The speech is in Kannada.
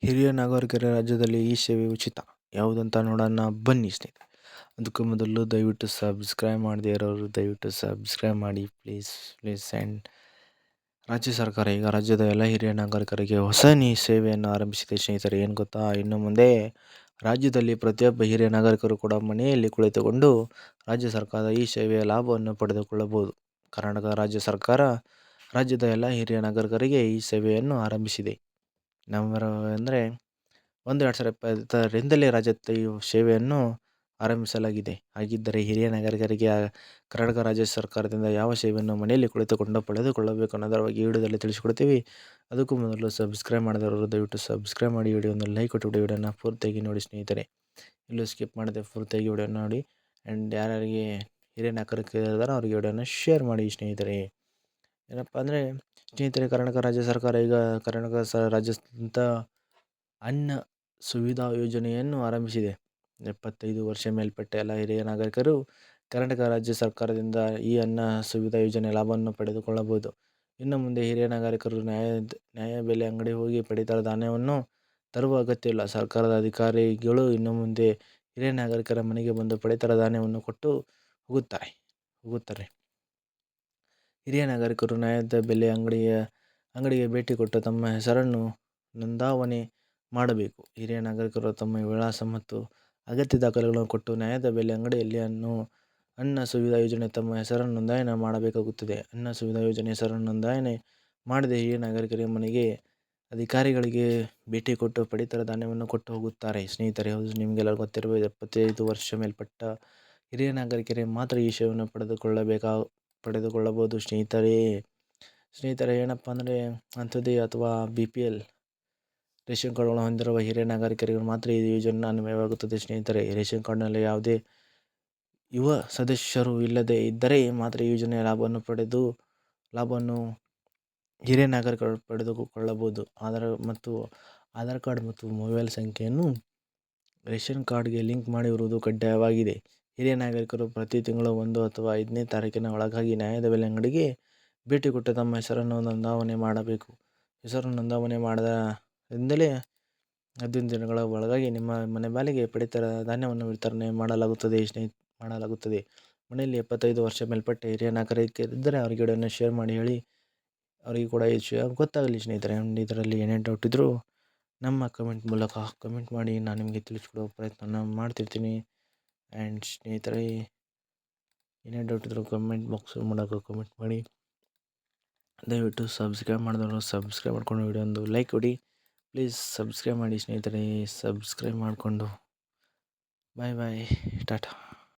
ಹಿರಿಯ ನಾಗರಿಕರ ರಾಜ್ಯದಲ್ಲಿ ಈ ಸೇವೆ ಉಚಿತ ಯಾವುದಂತ ನೋಡೋಣ ಬನ್ನಿ ಸ್ನೇಹಿತರೆ. ಅದಕ್ಕೂ ಮೊದಲು ದಯವಿಟ್ಟು ಸಬ್ಸ್ಕ್ರೈಬ್ ಮಾಡದೇ ಇರೋರು ದಯವಿಟ್ಟು ಸಬ್ಸ್ಕ್ರೈಬ್ ಮಾಡಿ ಪ್ಲೀಸ್ ಆ್ಯಂಡ್ ರಾಜ್ಯ ಸರ್ಕಾರ ಈಗ ರಾಜ್ಯದ ಎಲ್ಲ ಹಿರಿಯ ನಾಗರಿಕರಿಗೆ ಹೊಸ ಸೇವೆಯನ್ನು ಆರಂಭಿಸಿದೆ ಸ್ನೇಹಿತರೆ. ಏನು ಗೊತ್ತಾ, ಇನ್ನು ಮುಂದೆ ರಾಜ್ಯದಲ್ಲಿ ಪ್ರತಿಯೊಬ್ಬ ಹಿರಿಯ ನಾಗರಿಕರು ಕೂಡ ಮನೆಯಲ್ಲಿ ಕುಳಿತುಕೊಂಡು ರಾಜ್ಯ ಸರ್ಕಾರದ ಈ ಸೇವೆಯ ಲಾಭವನ್ನು ಪಡೆದುಕೊಳ್ಳಬಹುದು. ಕರ್ನಾಟಕ ರಾಜ್ಯ ಸರ್ಕಾರ ರಾಜ್ಯದ ಎಲ್ಲ ಹಿರಿಯ ನಾಗರಿಕರಿಗೆ ಈ ಸೇವೆಯನ್ನು ಆರಂಭಿಸಿದೆ. ನವೆಂಬರ್ ಅಂದರೆ 1/2020ರಿಂದಲೇ ರಾಜ್ಯದ ಈ ಸೇವೆಯನ್ನು ಆರಂಭಿಸಲಾಗಿದೆ. ಹಾಗಿದ್ದರೆ ಹಿರಿಯ ನಾಗರಿಕರಿಗೆ ಕರ್ನಾಟಕ ರಾಜ್ಯ ಸರ್ಕಾರದಿಂದ ಯಾವ ಸೇವೆಯನ್ನು ಮನೆಯಲ್ಲಿ ಕುಳಿತುಕೊಂಡು ಪಡೆದುಕೊಳ್ಳಬೇಕು ಅನ್ನೋದರ ಬಗ್ಗೆ ವಿಡಿಯೋದಲ್ಲಿ ತಿಳಿಸಿಕೊಡ್ತೀವಿ. ಅದಕ್ಕೂ ಮೊದಲು ಸಬ್ಸ್ಕ್ರೈಬ್ ಮಾಡಿದವರು ದಯವಿಟ್ಟು ಸಬ್ಸ್ಕ್ರೈಬ್ ಮಾಡಿ, ವಿಡಿಯೋನ ಲೈಕ್ ಕೊಟ್ಟು ವಿಡಿಯೋನ ಪೂರ್ತಿಯಾಗಿ ನೋಡಿ ಸ್ನೇಹಿತರೆ. ಇಲ್ಲೂ ಸ್ಕಿಪ್ ಮಾಡದೆ ಪೂರ್ತಿಯಾಗಿ ವಿಡಿಯೋ ನೋಡಿ. ಆ್ಯಂಡ್ ಯಾರ್ಯಾರಿಗೆ ಹಿರಿಯ ನಾಗರಿಕರು ಇದ್ದಾರೆ ಅವರಿಗೆ ವಿಡಿಯೋನ ಶೇರ್ ಮಾಡಿ ಸ್ನೇಹಿತರೆ. ಏನಪ್ಪ ಅಂದರೆ ಸ್ನೇಹಿತರೆ, ಕರ್ನಾಟಕ ರಾಜ್ಯ ಸರ್ಕಾರ ಈಗ ಕರ್ನಾಟಕ ರಾಜ್ಯಾದ್ಯಂತ ಅನ್ನ ಸುವಿಧಾ ಯೋಜನೆಯನ್ನು ಆರಂಭಿಸಿದೆ. 75 ವರ್ಷ ಮೇಲ್ಪಟ್ಟ ಎಲ್ಲ ಹಿರಿಯ ನಾಗರಿಕರು ಕರ್ನಾಟಕ ರಾಜ್ಯ ಸರ್ಕಾರದಿಂದ ಈ ಅನ್ನ ಸುವಿಧಾ ಯೋಜನೆ ಲಾಭವನ್ನು ಪಡೆದುಕೊಳ್ಳಬಹುದು. ಇನ್ನು ಮುಂದೆ ಹಿರಿಯ ನಾಗರಿಕರು ನ್ಯಾಯಬೆಲೆ ಅಂಗಡಿ ಹೋಗಿ ಪಡಿತರ ಧಾನ್ಯವನ್ನು ತರುವ ಅಗತ್ಯವಿಲ್ಲ. ಸರ್ಕಾರದ ಅಧಿಕಾರಿಗಳು ಇನ್ನು ಮುಂದೆ ಹಿರಿಯ ನಾಗರಿಕರ ಮನೆಗೆ ಬಂದು ಪಡಿತರ ಧಾನ್ಯವನ್ನು ಕೊಟ್ಟು ಹೋಗುತ್ತಾರೆ. ಹಿರಿಯ ನಾಗರಿಕರು ನ್ಯಾಯದ ಬೆಲೆ ಅಂಗಡಿಗೆ ಭೇಟಿ ಕೊಟ್ಟು ತಮ್ಮ ಹೆಸರನ್ನು ನೋಂದಾವಣೆ ಮಾಡಬೇಕು. ಹಿರಿಯ ನಾಗರಿಕರು ತಮ್ಮ ವಿಳಾಸ ಮತ್ತು ಅಗತ್ಯ ದಾಖಲೆಗಳನ್ನು ಕೊಟ್ಟು ನ್ಯಾಯದ ಬೆಲೆ ಅಂಗಡಿಯಲ್ಲಿ ಅನ್ನ ಸುವಿಧಾ ಯೋಜನೆ ತಮ್ಮ ಹೆಸರನ್ನು ನೋಂದಣಿ ಮಾಡಬೇಕಾಗುತ್ತದೆ. ಅನ್ನ ಸುವಿಧಾ ಯೋಜನೆ ಹೆಸರನ್ನು ನೋಂದಣಿ ಮಾಡದೆ ಹಿರಿಯ ನಾಗರಿಕರ ಮನೆಗೆ ಅಧಿಕಾರಿಗಳಿಗೆ ಭೇಟಿ ಕೊಟ್ಟು ಪಡಿತರ ಧಾನ್ಯವನ್ನು ಕೊಟ್ಟು ಹೋಗುತ್ತಾರೆ. ಸ್ನೇಹಿತರೆ, ಹೌದು, ನಿಮಗೆಲ್ಲ ಗೊತ್ತಿರುವ 75 ವರ್ಷ ಮೇಲ್ಪಟ್ಟ ಹಿರಿಯ ನಾಗರಿಕರೇ ಮಾತ್ರ ಈ ಸೇವೆಯನ್ನು ಪಡೆದುಕೊಳ್ಳಬಹುದು ಸ್ನೇಹಿತರೆ. ಏನಪ್ಪ ಅಂದರೆ ಅಂತ್ಯೋದಯ ಅಥವಾ BPL ರೇಷನ್ ಕಾರ್ಡ್ಗಳನ್ನು ಹೊಂದಿರುವ ಹಿರಿಯ ನಾಗರಿಕರಿಗೆ ಮಾತ್ರ ಈ ಯೋಜನೆ ಅನ್ವಯವಾಗುತ್ತದೆ ಸ್ನೇಹಿತರೆ. ರೇಷನ್ ಕಾರ್ಡ್ನಲ್ಲಿ ಯಾವುದೇ ಯುವ ಸದಸ್ಯರು ಇಲ್ಲದೇ ಇದ್ದರೆ ಮಾತ್ರ ಈ ಯೋಜನೆಯ ಲಾಭವನ್ನು ಹಿರಿಯ ನಾಗರಿಕರು ಪಡೆದುಕೊಳ್ಳಬಹುದು. ಆಧಾರ್ ಕಾರ್ಡ್ ಮತ್ತು ಮೊಬೈಲ್ ಸಂಖ್ಯೆಯನ್ನು ರೇಷನ್ ಕಾರ್ಡ್ಗೆ ಲಿಂಕ್ ಮಾಡಿರುವುದು ಕಡ್ಡಾಯವಾಗಿದೆ. ಹಿರಿಯ ನಾಗರಿಕರು ಪ್ರತಿ ತಿಂಗಳು 1 ಅಥವಾ 5ನೇ ತಾರೀಕಿನ ಒಳಗಾಗಿ ನ್ಯಾಯದ ಬೆಲೆ ಅಂಗಡಿಗೆ ಭೇಟಿ ಕೊಟ್ಟು ತಮ್ಮ ಹೆಸರನ್ನು ನೋಂದಾವಣೆ ಮಾಡಬೇಕು. ಹೆಸರು ನೋಂದಾವಣೆ ಮಾಡಿದಾಗಿಂದಲೇ 15 ದಿನಗಳ ಒಳಗಾಗಿ ನಿಮ್ಮ ಮನೆ ಬಾಗಿಲಿಗೆ ಪಡಿತರ ಧಾನ್ಯವನ್ನು ವಿತರಣೆ ಮಾಡಲಾಗುತ್ತದೆ. ಮನೆಯಲ್ಲಿ 75 ವರ್ಷ ಮೇಲ್ಪಟ್ಟ ಹಿರಿಯ ನಾಗರಿಕರಿದ್ದರೆ ಅವರಿಗೆ ವಿಡಿಯೋನ ಶೇರ್ ಮಾಡಿ ಹೇಳಿ, ಅವರಿಗೆ ಕೂಡ ಈ ವಿಷಯ ಗೊತ್ತಾಗಲಿ ಸ್ನೇಹಿತರೆ. ಇದರಲ್ಲಿ ಏನೇ ಡೌಟ್ ಇದ್ದರೂ ನಮ್ಮ ಕಮೆಂಟ್ ಮೂಲಕ ಕಮೆಂಟ್ ಮಾಡಿ, ನಾನು ನಿಮಗೆ ತಿಳಿಸ್ಕೊಡೋ ಪ್ರಯತ್ನ ಮಾಡ್ತಿರ್ತೀನಿ. ಆ್ಯಂಡ್ ಸ್ನೇಹಿತರೆ, ಏನೇ ಡೌಟ್ ಇದ್ದರೂ ಕಮೆಂಟ್ ಬಾಕ್ಸ್ ಮೂಲಕ ಕಮೆಂಟ್ ಮಾಡಿ. ದಯವಿಟ್ಟು ಸಬ್ಸ್ಕ್ರೈಬ್ ಮಾಡಿದವರು ಸಬ್ಸ್ಕ್ರೈಬ್ ಮಾಡಿಕೊಂಡು ವಿಡಿಯೋ ಒಂದು ಲೈಕ್ ಕೊಡಿ ಪ್ಲೀಸ್. ಸಬ್ಸ್ಕ್ರೈಬ್ ಮಾಡಿ ಸ್ನೇಹಿತರೆ, ಸಬ್ಸ್ಕ್ರೈಬ್ ಮಾಡಿಕೊಂಡು. ಬಾಯ್ ಟಾಟಾ.